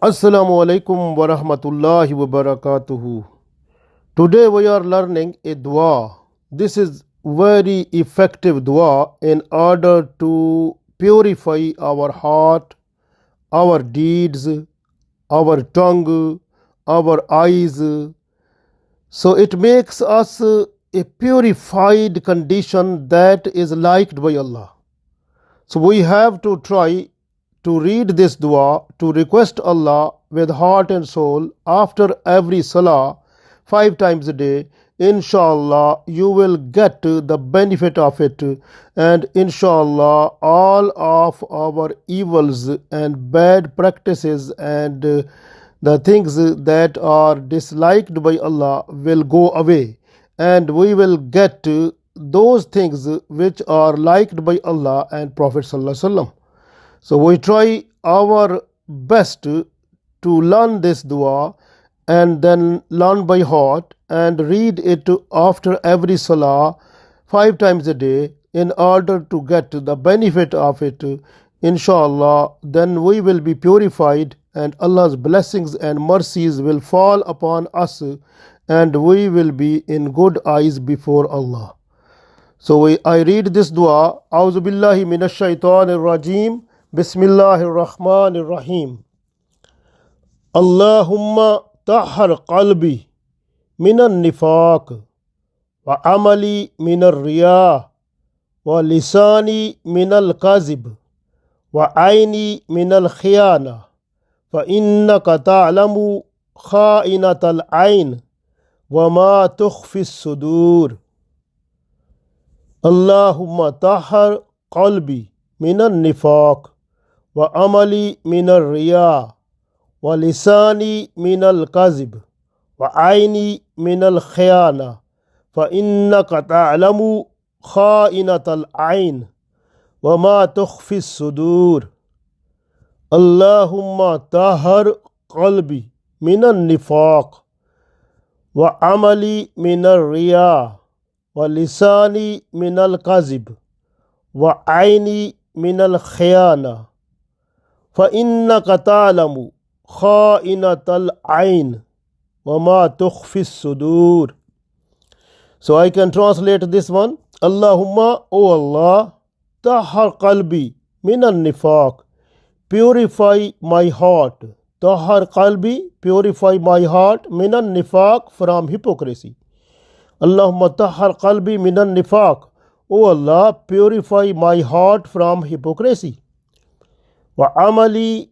Assalamu alaikum wa rahmatullahi wa barakatuhu. Today we are learning a dua. This is very effective dua in order to purify our heart, our deeds, our tongue, our eyes. So it makes us a purified condition that is liked by Allah. So we have to try to read this dua, to request Allah with heart and soul after every salah 5 times a day. Inshallah, you will get the benefit of it, and inshallah, all of our evils and bad practices and the things that are disliked by Allah will go away, and we will get those things which are liked by Allah and Prophet Sallallahu Alaihi Wasallam. So we try our best to learn this dua and then learn by heart and read it after every salah 5 times a day in order to get the benefit of it. Inshallah, then we will be purified and Allah's blessings and mercies will fall upon us and we will be in good eyes before Allah. So I read this dua. A'udhu billahi minash shaitanir rajim. Bismillahir Rahmanir Rahim. Allahumma tahhar qalbi minan nifaq wa amali minar riya wa lisani minal kazib wa aini minal khiyana fa innaka ta'lamu kha'inatal ayn wa ma tukhfi as-sudur. Allahumma tahhar qalbi minan nifaq wa amali minar riya wa lisani minal kazib wa aini minal khiyana fa innaka ta'lamu kha'inatal ayn wa ma tukhfi as-sudur. Allahumma tahhar qalbi minan nifaq wa amali minar riya wa lisani minal kazib wa aini minal khiyana fa innaka ta'lamu kha'inatal ayn wa ma tukhfi as-sudur. So I can translate this one. Allahumma, O Allah, tahhar qalbi minan nifaq, purify my heart. Tahhar qalbi, purify my heart, minan nifaq, from hypocrisy. Allahumma tahhar qalbi minan nifaq, O Allah, purify my heart from hypocrisy. Wa amali,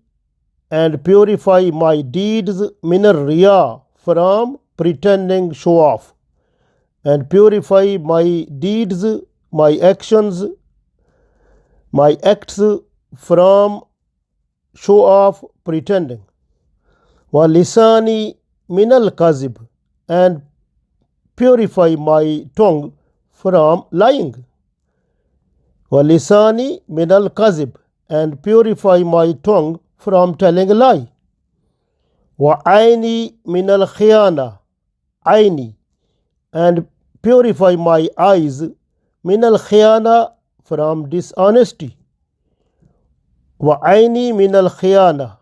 and purify my deeds, minar riya, from pretending show off, and purify my deeds, my actions, my acts from show off, pretending. Wa lisani minal kazib, and purify my tongue from lying. Wa lisani minal kazib, and purify my tongue from telling a lie. Wa aini minal khiyana, aini, and purify my eyes, minal khiyana, from dishonesty. Wa aini minal khiyana,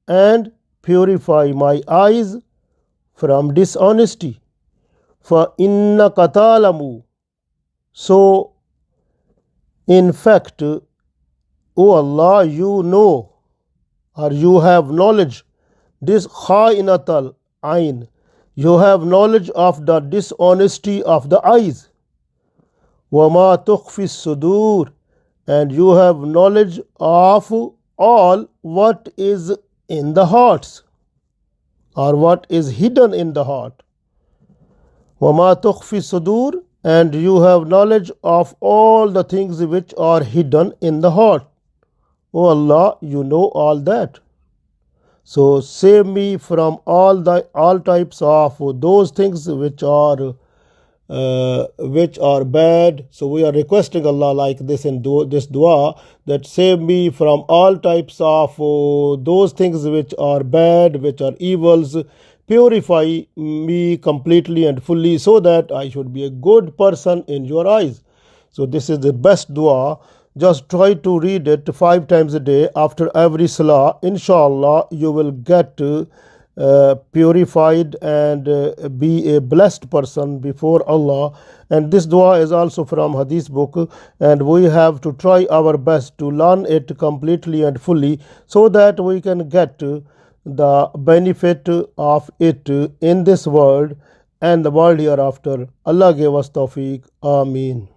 and purify my eyes from dishonesty. Fa innaka ta'lamu, so in fact, O Allah, you know, or you have knowledge, this kha'inatal ayn, you have knowledge of the dishonesty of the eyes. Wa ma tukhfi as-sudur, and you have knowledge of all what is in the hearts, or what is hidden in the heart. Wa ma tukhfi as-sudur, and you have knowledge of all the things which are hidden in the heart. O Allah, you know all that. So save me from all types of those things which are bad. So we are requesting Allah like this in this dua, that save me from all types of those things which are bad, which are evils. Purify me completely and fully so that I should be a good person in your eyes. So this is the best dua Just try to read it 5 times a day after every salah. Inshallah, you will get purified and be a blessed person before Allah. And this dua is also from Hadith book, and we have to try our best to learn it completely and fully so that we can get the benefit of it in this world and the world hereafter. Allah give us tawfiq. Ameen.